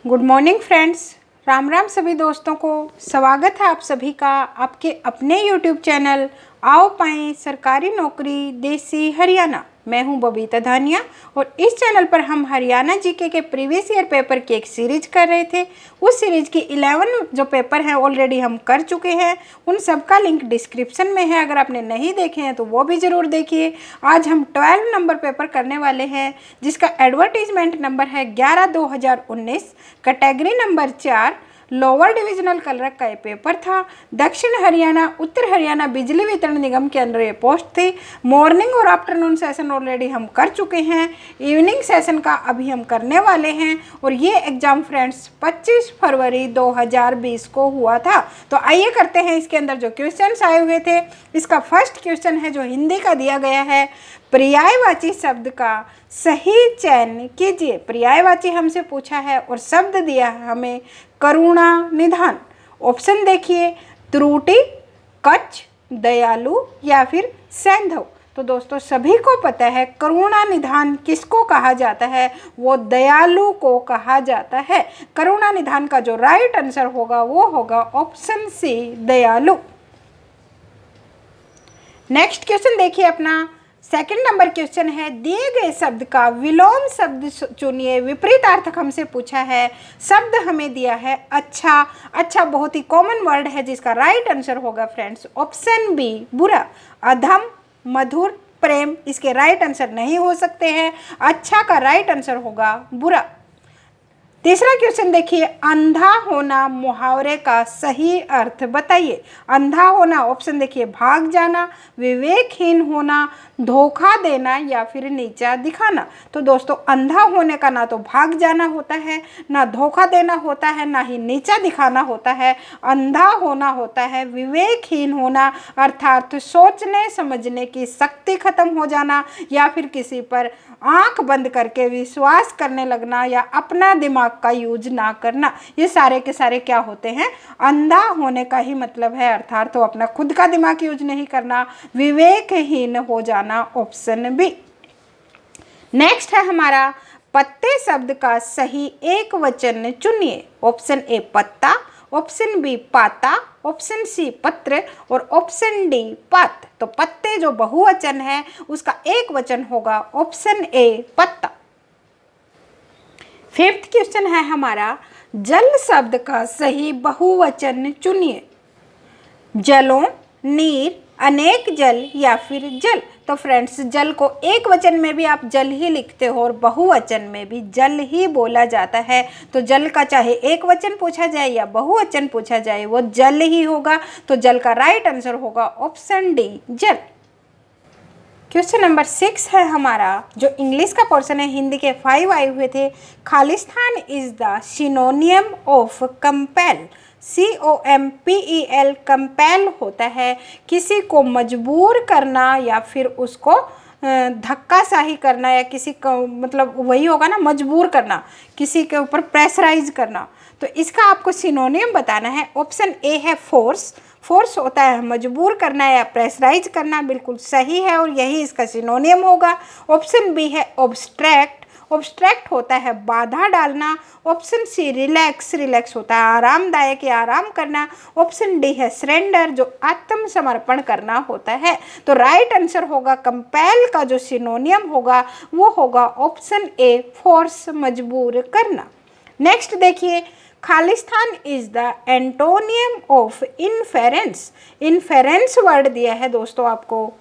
Good morning friends. Ram Ram सभी दोस्तों को। स्वागत है आप सभी का आपके अपने यूट्यूब चैनल आओ पाएं सरकारी नौकरी देसी हरियाणा। मैं हूं बबीता धानिया और इस चैनल पर हम हरियाणा जीके के प्रीवियस ईयर पेपर की एक सीरीज कर रहे थे। उस सीरीज की 11 जो पेपर हैं ऑलरेडी हम कर चुके हैं। उन सब का लिंक डिस्क्रिप्शन में है, अगर आपने नहीं देखे हैं तो वो भी ज़रूर देखिए। आज हम 12 नंबर पेपर करने वाले हैं जिसका एडवर्टीजमेंट नंबर है 11/2019, category number 4, lower divisional clerk का ये पेपर था। दक्षिण हरियाणा उत्तर हरियाणा बिजली वितरण निगम के अंदर ये पोस्ट थी। मॉर्निंग और आफ्टरनून सेशन ऑलरेडी हम कर चुके हैं, इवनिंग सेशन का अभी हम करने वाले हैं। और ये एग्ज़ाम फ्रेंड्स 25 फरवरी 2020 को हुआ था। तो आइए करते हैं इसके अंदर जो क्वेश्चंस आए हुए थे। इसका फर्स्ट क्वेश्चन है जो हिंदी का दिया गया है, पर्यायवाची शब्द का सही चयन कीजिए। पर्यायवाची हमसे पूछा है और शब्द दिया है हमें करुणा निधान। ऑप्शन देखिए, त्रुटि, कच्छ, दयालु या फिर सैंधव। तो दोस्तों सभी को पता है करुणा निधान किसको कहा जाता है, वो दयालु को कहा जाता है। करुणा निधान का जो राइट आंसर होगा वो होगा ऑप्शन सी, दयालु। नेक्स्ट क्वेश्चन देखिए अपना सेकंड नंबर क्वेश्चन है, दिए गए शब्द का विलोम शब्द चुनिए। विपरीतार्थक हमसे पूछा है। शब्द हमें दिया है अच्छा। अच्छा बहुत ही कॉमन वर्ड है जिसका राइट आंसर होगा फ्रेंड्स ऑप्शन बी, बुरा। अधम, मधुर, प्रेम इसके राइट आंसर नहीं हो सकते हैं। अच्छा का राइट आंसर होगा बुरा। तीसरा क्वेश्चन देखिए, अंधा होना मुहावरे का सही अर्थ बताइए। अंधा होना ऑप्शन देखिए, भाग जाना, विवेकहीन होना, धोखा देना या फिर नीचा दिखाना। तो दोस्तों अंधा होने का ना तो भाग जाना होता है, ना धोखा देना होता है, ना ही नीचा दिखाना होता है। अंधा होना होता है विवेकहीन होना, अर्थात सोचने समझने की शक्ति खत्म हो जाना या फिर किसी पर आंख बंद करके विश्वास करने लगना या अपना दिमाग का यूज ना करना। ये सारे के सारे क्या होते हैं, अंधा होने का ही मतलब है, अर्थात तो अपना खुद का दिमाग यूज नहीं करना, विवेकहीन हो जाना, ऑप्शन बी। नेक्स्ट है हमारा, पत्ते शब्द का सही एक वचन चुनिए। ऑप्शन ए पत्ता, ऑप्शन बी पाता, ऑप्शन सी पत्र और ऑप्शन डी पात। तो पत्ते जो बहुवचन है उसका एक वचन होगा ऑप्शन ए पत्ता। फिफ्थ क्वेश्चन है हमारा, जल शब्द का सही बहुवचन चुनिए। जलों, नीर, अनेक जल या फिर जल। तो फ्रेंड्स जल को एक वचन में भी आप जल ही लिखते हो और बहुवचन में भी जल ही बोला जाता है। तो जल का चाहे एक वचन पूछा जाए या बहुवचन पूछा जाए वो जल ही होगा। तो जल का राइट आंसर होगा ऑप्शन डी, जल। क्वेश्चन नंबर 6 है हमारा जो इंग्लिश का पोर्शन है, हिंदी के 5 आए हुए थे। Khalistan is the सिनोनियम of compel. COMPEL compel होता है किसी को मजबूर करना या फिर उसको धक्काशाही करना या किसी को मतलब वही होगा ना, मजबूर करना, किसी के ऊपर प्रेशराइज करना। तो इसका आपको सिनोनियम बताना है। ऑप्शन ए है फोर्स। फोर्स होता है मजबूर करना या प्रेशराइज करना, बिल्कुल सही है और यही इसका सिनोनियम होगा। ऑप्शन बी है ऑब्स्ट्रैक्ट। ऑब्स्ट्रैक्ट होता है बाधा डालना। Option C relax. रिलैक्स होता है आरामदायक या आराम करना। ऑप्शन डी है सरेंडर जो आत्मसमर्पण करना होता है। तो राइट आंसर होगा कंपेल का जो सिनोनियम होगा वो होगा ऑप्शन ए, फोर्स, मजबूर करना। नेक्स्ट देखिए, Khalistan is the antonym of inference. Inference word दिया है दोस्तों आपको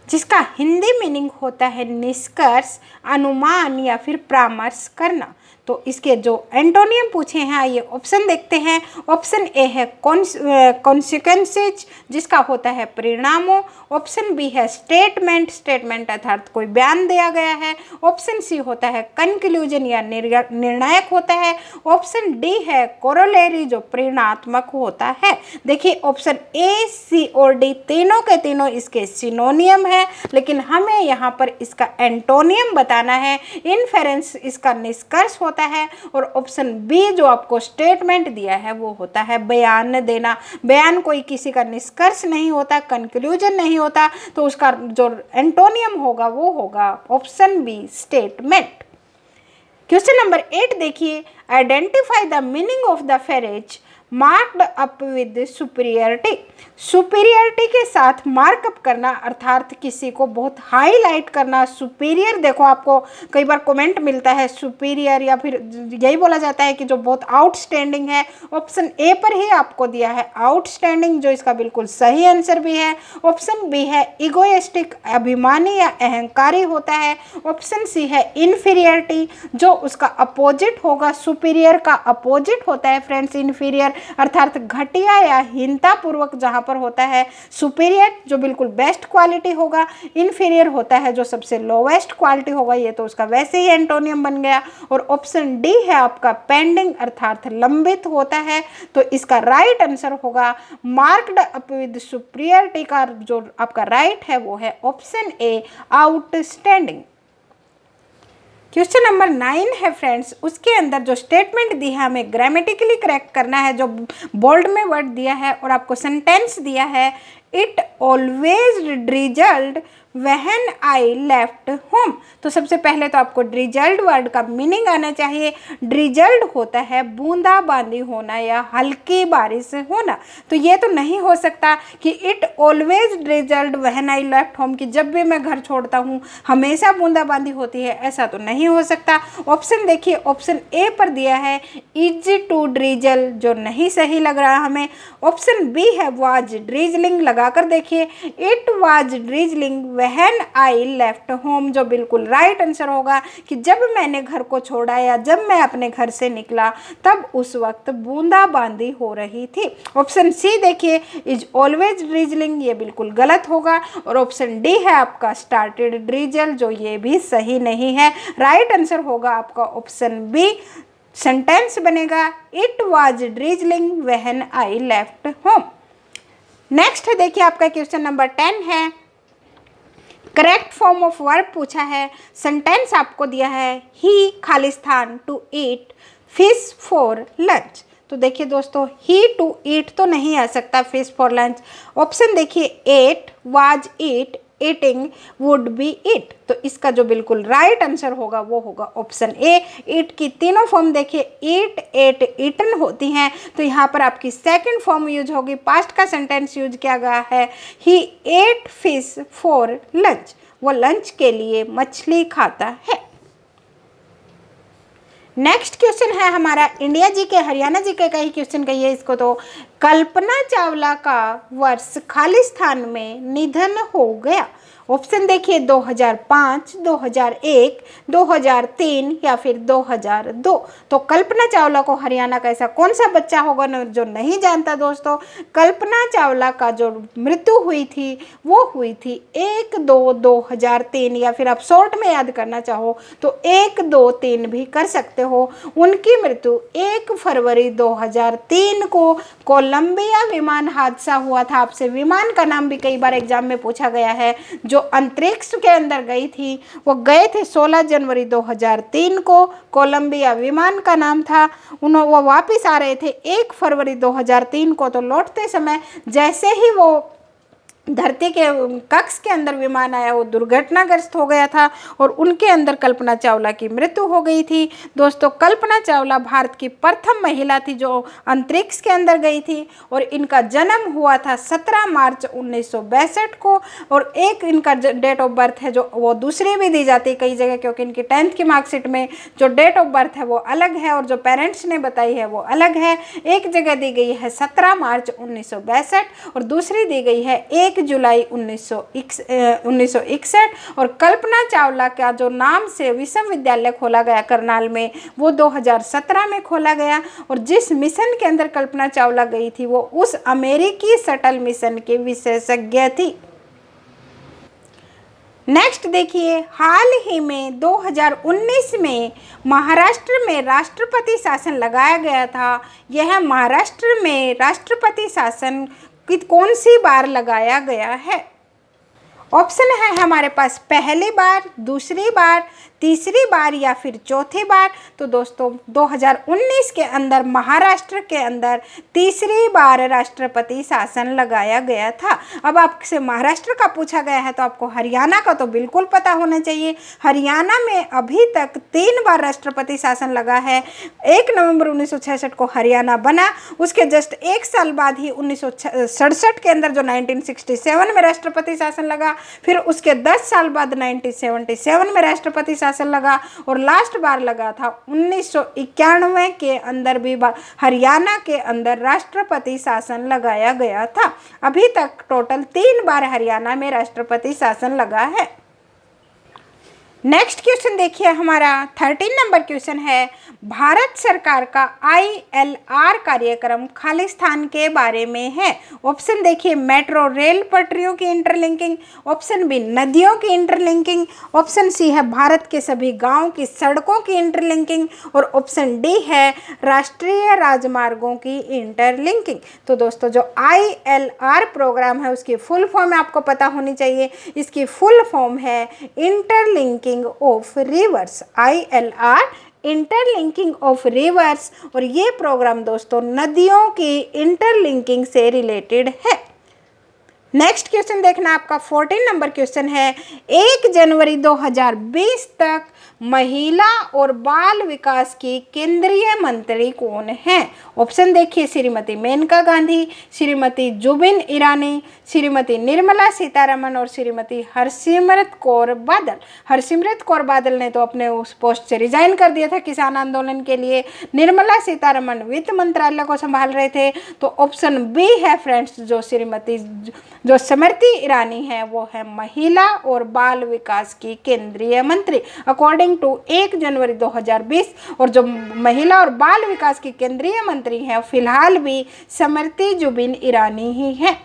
जिसका हिंदी मीनिंग होता है निष्कर्ष, अनुमान या फिर परामर्श करना। तो इसके जो एंटोनियम पूछे हैं आइए ऑप्शन देखते हैं। ऑप्शन ए है कॉन्सिक्वेंसेज जिसका होता है परिणामों। ऑप्शन बी है स्टेटमेंट। स्टेटमेंट अर्थात कोई बयान दिया गया है। ऑप्शन सी होता है कंक्लूजन या निर्णायक होता है। ऑप्शन डी है कोरोलरी जो परिणात्मक होता है। देखिए ऑप्शन ए, सी और डी तीनों के तीनों इसके सिनोनियम है, लेकिन हमें यहाँ पर इसका एंटोनियम बताना है। इनफेरेंस इसका निष्कर्ष होता है और ऑप्शन बी जो आपको स्टेटमेंट दिया है वो होता है बयान देना। बयान कोई किसी का निष्कर्ष नहीं होता, कंक्लूजन नहीं होता, तो उसका जो एंटोनियम होगा वो होगा option B, statement. Question number 8 देखिए, identify the meaning of the phrase marked up with superiority. Superiority के साथ मार्कअप करना अर्थात किसी को बहुत हाईलाइट करना, सुपीरियर। देखो आपको कई बार कमेंट मिलता है सुपीरियर, या फिर यही बोला जाता है कि जो बहुत आउटस्टैंडिंग है। ऑप्शन ए पर ही आपको दिया है आउटस्टैंडिंग, जो इसका बिल्कुल सही आंसर भी है। ऑप्शन बी है इगोइस्टिक, अभिमानी या अहंकारी होता है। ऑप्शन सी है इन्फीरियरिटी, जो उसका अपोजिट होगा। सुपीरियर का अपोजिट होता है फ्रेंड्स इन्फीरियर, अर्थात घटिया या हीनता पूर्वक जहां पर होता है। सुपीरियर जो बिल्कुल बेस्ट क्वालिटी होगा, इन्फीरियर होता है जो सबसे लोवेस्ट क्वालिटी होगा। ये तो उसका वैसे ही एंटोनियम बन गया। और ऑप्शन डी है आपका पेंडिंग, अर्थात लंबित होता है। तो इसका राइट आंसर होगा मार्क्ड अप विद सुपीरियरिटी का जो आपका राइट है वो है option A outstanding. Question number 9 है फ्रेंड्स, उसके अंदर जो स्टेटमेंट दी है हमें ग्रामेटिकली करेक्ट करना है। जो बोल्ड में वर्ड दिया है और आपको सेंटेंस दिया है, it always drizzled when I left home. तो सबसे पहले तो आपको ड्रिजल्ड वर्ड का मीनिंग आना चाहिए। ड्रिजल्ड होता है बूंदाबांदी होना या हल्की बारिश होना। तो ये तो नहीं हो सकता कि it always drizzled when I left home, कि जब भी मैं घर छोड़ता हूँ हमेशा बूंदाबांदी होती है, ऐसा तो नहीं हो सकता। ऑप्शन देखिए, ऑप्शन ए पर दिया है इज टू ड्रिजल, जो नहीं सही लग रहा हमें। ऑप्शन बी है वाज ड्रिजलिंग, लगाकर देखिए it was drizzling when I left home, जो बिल्कुल राइट आंसर होगा कि जब मैंने घर को छोड़ा या जब मैं अपने घर से निकला तब उस वक्त बूंदाबांदी हो रही थी। ऑप्शन सी देखिए इज ऑलवेज ड्रिजलिंग, ये बिल्कुल गलत होगा। और ऑप्शन डी है आपका स्टार्टेड ड्रिजल, जो ये भी सही नहीं है। राइट आंसर होगा आपका ऑप्शन बी। सेंटेंस बनेगा it was drizzling when I left home. Next देखिए आपका क्वेश्चन नंबर 10 है, करेक्ट फॉर्म ऑफ वर्ब पूछा है। सेंटेंस आपको दिया है ही Khalistan to eat fish for lunch. तो देखिए दोस्तों, ही टू ईट तो नहीं आ सकता फिश फॉर लंच। ऑप्शन देखिए ate, was eat, eating, would be eat. तो इसका जो बिल्कुल राइट आंसर होगा वो होगा ऑप्शन ए। ईट की तीनों फॉर्म देखिए ईट, एट, ईटन होती हैं। तो यहाँ पर आपकी सेकंड फॉर्म यूज होगी। पास्ट का सेंटेंस यूज किया गया है ही एट फिश फॉर लंच, वो लंच के लिए मछली खाता है। नेक्स्ट क्वेश्चन है हमारा इंडिया जी के, हरियाणा जी के कई क्वेश्चन कहिए इसको। तो कल्पना चावला का वर्ष खालिस्तान में निधन हो गया। ऑप्शन देखिए 2005, 2001, 2003 या फिर 2002। तो कल्पना चावला को हरियाणा का ऐसा कौन सा बच्चा होगा जो नहीं जानता दोस्तों। कल्पना चावला का जो मृत्यु हुई थी वो हुई थी 1/2/2003, या फिर आप शॉर्ट में याद करना चाहो तो 1-2-3 भी कर सकते हो। उनकी मृत्यु 1 फरवरी 2003 को कोलंबिया विमान हादसा हुआ था। आपसे विमान का नाम भी कई बार एग्जाम में पूछा गया है। जो अंतरिक्ष के अंदर गई थी वो गए थे 16 जनवरी 2003 को। कोलंबिया विमान का नाम था। वो वापस आ रहे थे 1 फरवरी 2003 को। तो लौटते समय जैसे ही वो धरती के कक्ष के अंदर विमान आया वो दुर्घटनाग्रस्त हो गया था और उनके अंदर कल्पना चावला की मृत्यु हो गई थी। दोस्तों कल्पना चावला भारत की प्रथम महिला थी जो अंतरिक्ष के अंदर गई थी और इनका जन्म हुआ था 17 मार्च 1962 को। और एक इनका डेट ऑफ बर्थ है जो वो दूसरी भी दी जाती है कई जगह, क्योंकि इनकी 10th की मार्कशीट में जो डेट ऑफ बर्थ है वो अलग है और जो पेरेंट्स ने बताई है वो अलग है। एक जगह दी गई है 17 मार्च 1962 और दूसरी दी गई है 1 जुलाई 1961। और कल्पना चावला का जो नाम से विश्वविद्यालय खोला गया करनाल में वो 2017 में खोला गया। और जिस मिशन के अंदर कल्पना चावला गई थी वो उस अमेरिकी शटल मिशन की विशेषज्ञ थी। नेक्स्ट देखिए, हाल ही में 2019 में महाराष्ट्र में राष्ट्रपति शासन लगाया गया था। यह महाराष्ट्र में राष्ट्रपति शासन कौन सी बार लगाया गया है। ऑप्शन है हमारे पास पहली बार, दूसरी बार, तीसरी बार या फिर चौथी बार? तो दोस्तों 2019 के अंदर महाराष्ट्र के अंदर तीसरी बार राष्ट्रपति शासन लगाया गया था। अब आपसे महाराष्ट्र का पूछा गया है तो आपको हरियाणा का तो बिल्कुल पता होना चाहिए। हरियाणा में अभी तक 3 बार राष्ट्रपति शासन लगा है। 1 नवंबर 1966 को हरियाणा बना, उसके जस्ट 1 साल बाद ही 1967 के अंदर जो 1967 में राष्ट्रपति शासन लगा, फिर उसके 10 साल बाद 1977 में राष्ट्रपति शासन लगा, और लास्ट बार लगा था 1991 के अंदर भी हरियाणा के अंदर राष्ट्रपति शासन लगाया गया था। अभी तक टोटल 3 बार हरियाणा में राष्ट्रपति शासन लगा है। नेक्स्ट क्वेश्चन देखिए, हमारा 13 नंबर क्वेश्चन है, भारत सरकार का ILR कार्यक्रम खालिस्तान के बारे में है। ऑप्शन देखिए, मेट्रो रेल पटरियों की इंटरलिंकिंग, ऑप्शन बी नदियों की इंटरलिंकिंग, ऑप्शन सी है भारत के सभी गांव की सड़कों की इंटरलिंकिंग, और ऑप्शन डी है राष्ट्रीय राजमार्गों की इंटरलिंकिंग। तो दोस्तों जो ILR प्रोग्राम है उसकी फुल फॉर्म आपको पता होनी चाहिए। इसकी फुल फॉर्म है interlinking of reverse, ILR interlinking of reverse, और ये प्रोग्राम दोस्तों नदियों की इंटरलिंकिंग से रिलेटेड है। नेक्स्ट क्वेश्चन देखना, आपका 14 नंबर क्वेश्चन है, 1 जनवरी 2020 तक महिला और बाल विकास की केंद्रीय मंत्री कौन है? ऑप्शन देखिए, श्रीमती मेनका गांधी, श्रीमती जुबिन ईरानी, श्रीमती निर्मला सीतारमण और श्रीमती हरसिमरत कौर बादल। हरसिमरत कौर बादल ने तो अपने उस पोस्ट से रिजाइन कर दिया था किसान आंदोलन के लिए। निर्मला सीतारमण वित्त मंत्रालय को संभाल रहे थे। तो ऑप्शन बी है फ्रेंड्स, जो स्मृति ईरानी है वो है महिला और बाल विकास की केंद्रीय मंत्री अकॉर्डिंग टू 1 जनवरी 2020। और जो महिला और बाल विकास की केंद्रीय मंत्री हैं फिलहाल भी स्मृति जुबिन ईरानी ही है।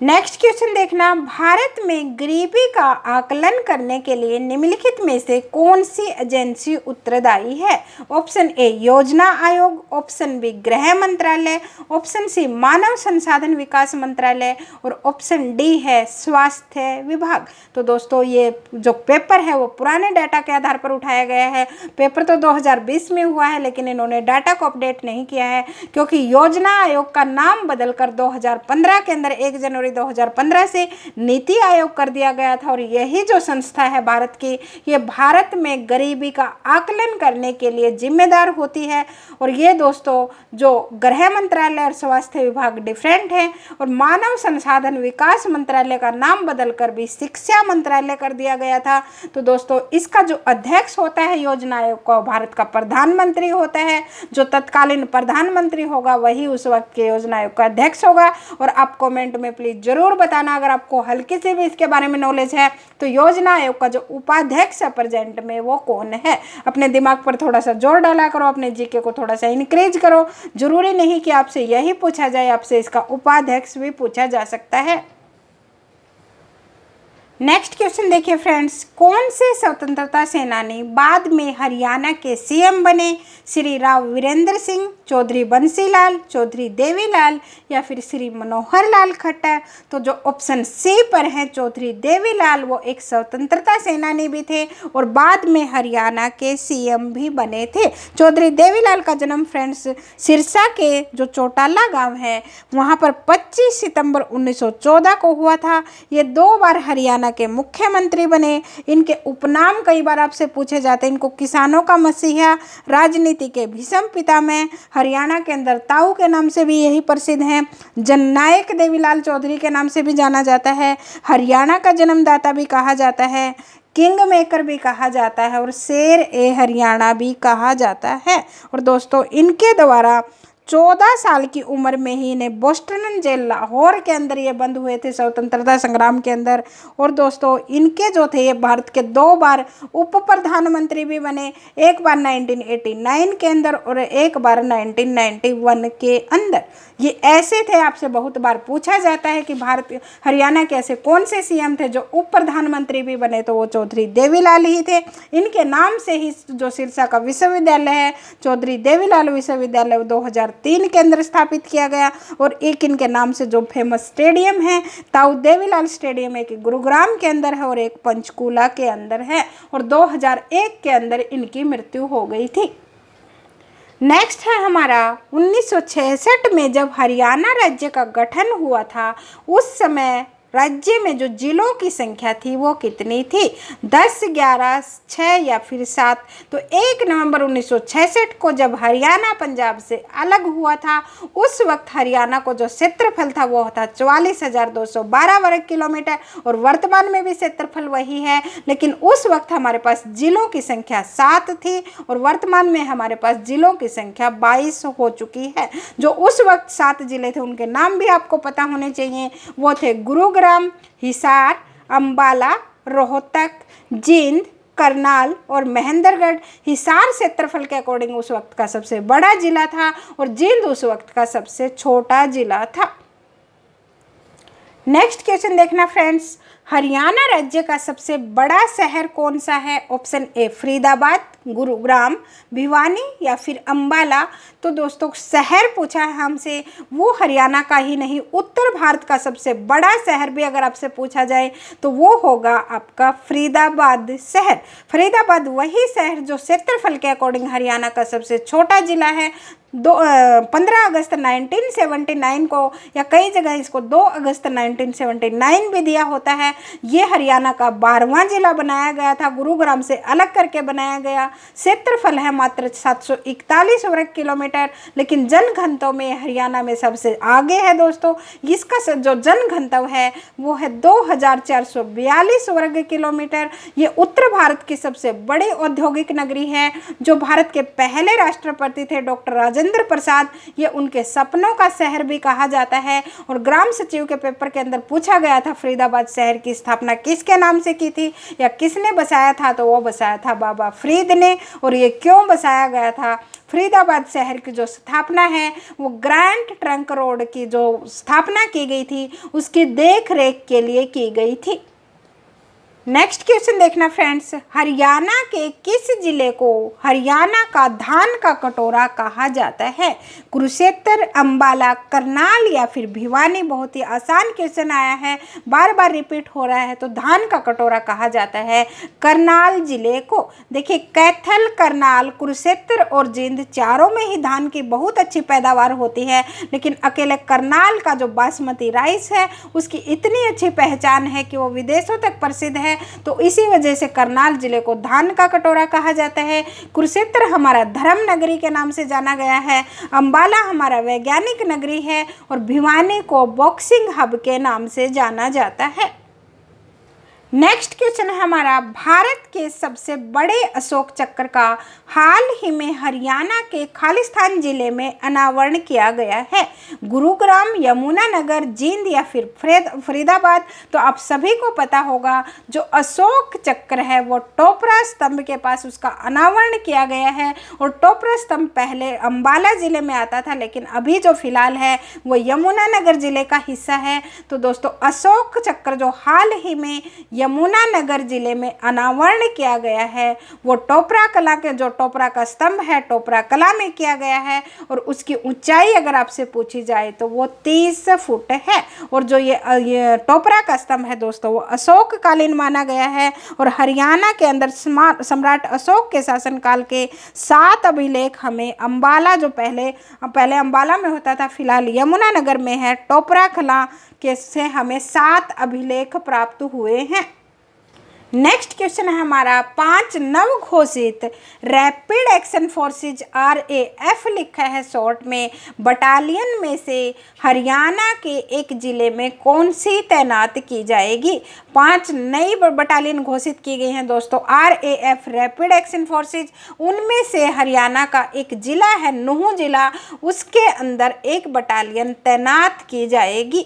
नेक्स्ट क्वेश्चन देखना, भारत में गरीबी का आकलन करने के लिए निम्नलिखित में से कौन सी एजेंसी उत्तरदायी है? ऑप्शन ए योजना आयोग, ऑप्शन बी गृह मंत्रालय, ऑप्शन सी मानव संसाधन विकास मंत्रालय, और ऑप्शन डी है स्वास्थ्य विभाग। तो दोस्तों ये जो पेपर है वो पुराने डाटा के आधार पर उठाया गया है। पेपर तो 2020 में हुआ है, लेकिन इन्होंने डाटा को अपडेट नहीं किया है, क्योंकि योजना आयोग का नाम बदलकर 2015 के अंदर 1 जनवरी 2015 से नीति आयोग कर दिया गया था। और यही जो संस्था है भारत की, ये भारत में गरीबी का आकलन करने के लिए जिम्मेदार होती है। और ये दोस्तों जो गृह मंत्रालय और स्वास्थ्य विभाग डिफरेंट है, और मानव संसाधन विकास मंत्रालय का नाम बदलकर भी शिक्षा मंत्रालय कर दिया गया था। तो दोस्तों इसका जो अध्यक्ष होता है योजना आयोग का, भारत का प्रधानमंत्री होता है। जो तत्कालीन प्रधानमंत्री होगा वही उस वक्त के योजना आयोग का अध्यक्ष होगा। और आप कमेंट में प्लीज जरूर बताना अगर आपको हल्की से भी इसके बारे में नॉलेज है, तो योजना आयोग का जो उपाध्यक्ष है प्रेजेंट में वो कौन है। अपने दिमाग पर थोड़ा सा जोर डाला करो, अपने जीके को थोड़ा सा इंक्रीज करो। जरूरी नहीं कि आपसे यही पूछा जाए, आपसे इसका उपाध्यक्ष भी पूछा जा सकता है। नेक्स्ट क्वेश्चन देखिए फ्रेंड्स, कौन से स्वतंत्रता सेनानी बाद में हरियाणा के सीएम बने? श्री राव वीरेंद्र सिंह, चौधरी बंसीलाल, चौधरी देवीलाल या फिर श्री मनोहर लाल खट्टर? तो जो ऑप्शन सी पर है चौधरी देवीलाल, वो एक स्वतंत्रता सेनानी भी थे और बाद में हरियाणा के सीएम भी बने थे। चौधरी देवीलाल का जन्म फ्रेंड्स सिरसा के जो चौटाला गांव है वहाँ पर 25 सितंबर 1914 को हुआ था। ये 2 बार हरियाणा के मुख्यमंत्री बने। इनके उपनाम कई बार आपसे पूछे जाते हैं। इनको किसानों का मसीहा, राजनीति के भीष्म पितामह, हरियाणा के अंदर ताऊ के नाम से भी यही प्रसिद्ध हैं। जननायक देवीलाल चौधरी के नाम से भी जाना जाता है। हरियाणा का जन्मदाता भी कहा जाता है, किंग मेकर भी कहा जाता है और शेर ए हरियाणा भी कहा जाता है। और दोस्तों इनके द्वारा 14 साल की उम्र में ही इन्हें बोस्टन जेल लाहौर के अंदर ये बंद हुए थे स्वतंत्रता संग्राम के अंदर। और दोस्तों इनके जो थे ये भारत के 2 बार उप प्रधानमंत्री भी बने, एक बार 1989 के अंदर और एक बार 1991 के अंदर। ये ऐसे थे, आपसे बहुत बार पूछा जाता है कि हरियाणा के ऐसे कौन से सीएम थे जो उप प्रधानमंत्री भी बने, तो वो चौधरी देवीलाल ही थे। इनके नाम से ही जो सिरसा का विश्वविद्यालय है चौधरी देवीलाल विश्वविद्यालय 2003 3 केंद्र स्थापित किया गया और एक इनके नाम से जो फेमस स्टेडियम है ताऊ देवीलाल स्टेडियम, एक गुरुग्राम के अंदर है और एक पंचकूला के अंदर है और 2001 के अंदर इनकी मृत्यु हो गई थी। नेक्स्ट है हमारा 1966 में जब हरियाणा राज्य का गठन हुआ था उस समय राज्य में जो जिलों की संख्या थी वो कितनी थी? 10, 11, 6 या फिर 7। तो 1 नवंबर 1966 को जब हरियाणा पंजाब से अलग हुआ था उस वक्त हरियाणा को जो क्षेत्रफल था वो था 44,212 वर्ग किलोमीटर और वर्तमान में भी क्षेत्रफल वही है, लेकिन उस वक्त हमारे पास जिलों की संख्या 7 थी और वर्तमान में हमारे पास जिलों की संख्या 22 हो चुकी है। जो उस वक्त 7 जिले थे उनके नाम भी आपको पता होने चाहिए, वो थे गुरुग्राम, हिसार, अंबाला, रोहतक, जींद, करनाल और महेंद्रगढ़। हिसार क्षेत्रफल के अकॉर्डिंग उस वक्त का सबसे बड़ा जिला था और जींद उस वक्त का सबसे छोटा जिला था। नेक्स्ट क्वेश्चन देखना फ्रेंड्स, हरियाणा राज्य का सबसे बड़ा शहर कौन सा है? ऑप्शन ए फरीदाबाद, गुरुग्राम, भिवानी या फिर अंबाला। तो दोस्तों शहर पूछा है हमसे, वो हरियाणा का ही नहीं उत्तर भारत का सबसे बड़ा शहर भी अगर आपसे पूछा जाए तो वो होगा आपका फरीदाबाद शहर। फरीदाबाद वही शहर जो क्षेत्रफल के अकॉर्डिंग हरियाणा का सबसे छोटा जिला है। 15 अगस्त 1979 को या कई जगह इसको 2 अगस्त 1979 भी दिया होता है। ये हरियाणा का 12वां जिला बनाया गया था, गुरुग्राम से अलग करके बनाया गया। क्षेत्रफल है मात्र 741 वर्ग किलोमीटर, लेकिन जनघनत्व में हरियाणा में सबसे आगे है दोस्तों। इसका जो जनघनत्व है वो है 2442 वर्ग किलोमीटर। ये उत्तर भारत की सबसे बड़ी औद्योगिक नगरी है। जो भारत के पहले राष्ट्रपति थे डॉक्टर राजेंद्र प्रसाद, ये उनके सपनों का शहर भी कहा जाता है। और ग्राम सचिव के पेपर के अंदर पूछा गया था फरीदाबाद शहर की स्थापना किसके नाम से की थी या किसने बसाया था, तो वो बसाया था बाबा फरीद ने। और ये क्यों बसाया गया था? फरीदाबाद शहर की जो स्थापना है वो ग्रैंड ट्रंक रोड की जो स्थापना की गई थी उसकी देख रेख के लिए की गई थी। नेक्स्ट क्वेश्चन देखना फ्रेंड्स, हरियाणा के किस जिले को हरियाणा का धान का कटोरा कहा जाता है? कुरुक्षेत्र, अंबाला, करनाल या फिर भिवानी। बहुत ही आसान क्वेश्चन आया है, बार बार रिपीट हो रहा है। तो धान का कटोरा कहा जाता है करनाल जिले को। देखिए कैथल, करनाल, कुरुक्षेत्र और जींद चारों में ही धान की बहुत अच्छी पैदावार होती है, लेकिन अकेले करनाल का जो बासमती राइस है उसकी इतनी अच्छी पहचान है कि वो विदेशों तक प्रसिद्ध है। तो इसी वजह से करनाल जिले को धान का कटोरा कहा जाता है। कुरुक्षेत्र हमारा धर्म नगरी के नाम से जाना गया है। अंबाला हमारा वैज्ञानिक नगरी है और भिवानी को बॉक्सिंग हब के नाम से जाना जाता है। नेक्स्ट क्वेश्चन है हमारा, भारत के सबसे बड़े अशोक चक्र का हाल ही में हरियाणा के खालिस्तान जिले में अनावरण किया गया है। गुरुग्राम, यमुनानगर, जींद या फिर फरीदाबाद। तो आप सभी को पता होगा जो अशोक चक्र है वो टोपरा स्तंभ के पास उसका अनावरण किया गया है। और टोपरा स्तंभ पहले अंबाला जिले में आता था, लेकिन अभी जो फिलहाल है वो यमुनानगर जिले का हिस्सा है। तो दोस्तों अशोक चक्र जो हाल ही में यमुनानगर जिले में अनावरण किया गया है वो टोपरा कला के जो टोपरा का स्तंभ है टोपरा कला में किया गया है। और उसकी ऊंचाई अगर आपसे पूछी जाए तो वो 30 फुट है। और जो ये टोपरा का स्तंभ है दोस्तों वो अशोक कालीन माना गया है। और हरियाणा के अंदर सम्राट अशोक के शासनकाल के 7 अभिलेख हमें अंबाला जो पहले अंबाला में होता था फिलहाल यमुनानगर में है, टोपरा कला के से हमें 7 अभिलेख प्राप्त हुए हैं। नेक्स्ट क्वेश्चन है हमारा, 5 नव घोषित रैपिड एक्शन फोर्सेज RAF लिखा है शॉर्ट में बटालियन में से हरियाणा के एक जिले में कौन सी तैनात की जाएगी? 5 नई बटालियन घोषित की गई हैं दोस्तों RAF रैपिड एक्शन फोर्सेज। उनमें से हरियाणा का एक जिला है नूंह जिला, उसके अंदर एक बटालियन तैनात की जाएगी।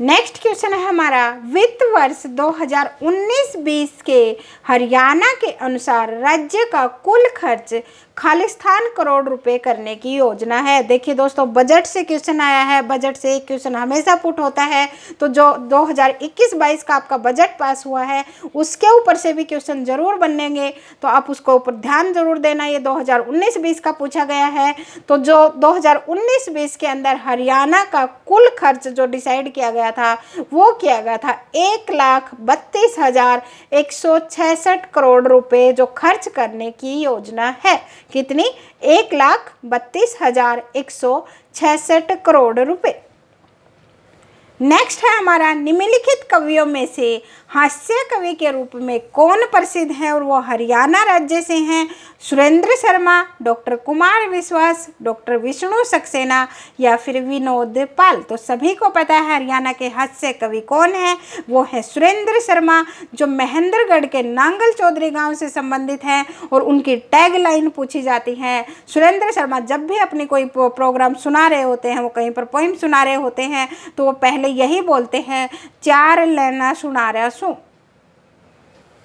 नेक्स्ट क्वेश्चन है हमारा, वित्त वर्ष 2019-20 के हरियाणा के अनुसार राज्य का कुल खर्च खालिस्तान करोड़ रुपए करने की योजना है। देखिए दोस्तों, बजट से क्वेश्चन आया है, बजट से एक क्वेश्चन हमेशा पुट होता है। तो जो 2021-22 का आपका बजट पास हुआ है उसके ऊपर से भी क्वेश्चन जरूर बनेंगे, तो आप उसको ऊपर ध्यान जरूर देना। ये 2019-20 का पूछा गया है। तो जो 2019-20 के अंदर हरियाणा का कुल खर्च जो डिसाइड किया गया था वो किया गया था 1,32,166 करोड़ रुपए जो खर्च करने की योजना है। कितनी? 1,32,166 करोड़ रुपए। नेक्स्ट है हमारा, निम्नलिखित कवियों में से हास्य कवि के रूप में कौन प्रसिद्ध है और वो हरियाणा राज्य से हैं? सुरेंद्र शर्मा, डॉक्टर कुमार विश्वास, डॉक्टर विष्णु सक्सेना या फिर विनोद पाल। तो सभी को पता है हरियाणा के हास्य कवि कौन है, वो है सुरेंद्र शर्मा, जो महेंद्रगढ़ के नांगल चौधरी गांव से संबंधित हैं। और उनकी टैग लाइन पूछी जाती है। सुरेंद्र शर्मा जब भी अपनी कोई प्रोग्राम सुना रहे होते हैं, वो कहीं पर पोइम सुना रहे होते हैं, तो वो पहले यही बोलते हैं, 4 लाइना सुना रहा सू।